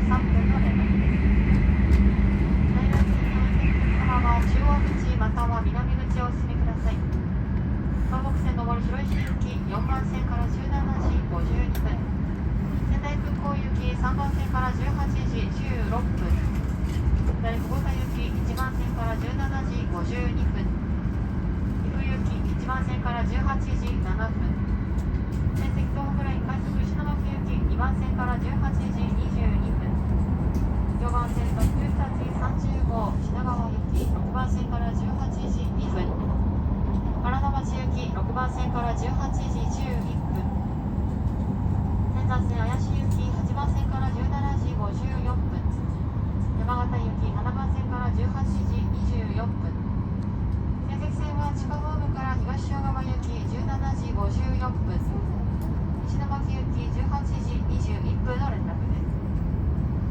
3分の連絡です。在来線の運転客様は中央口または南口をお進みください。東北線の森広石行き4番線から17時52分、仙台空港行き3番線から18時16分、左久保田行き1番線から17時52分、岐阜行き1番線から18時7分、仙石東北ライン快速石巻行き2番線から18時22分、4番線特急日立30号品川行き6番線から18時2分、原田町行き6番線から18時11分、仙山線綾市行き8番線から17時54分、山形行き7番線から18時24分、仙石線は地下ホームから東塩川行き17時54分、石巻行き18時21分の連絡です。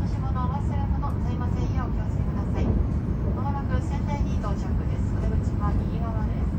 もしものお忘れ物ございませんようお気をつけください。まもなく仙台に到着です。お出口は右側です。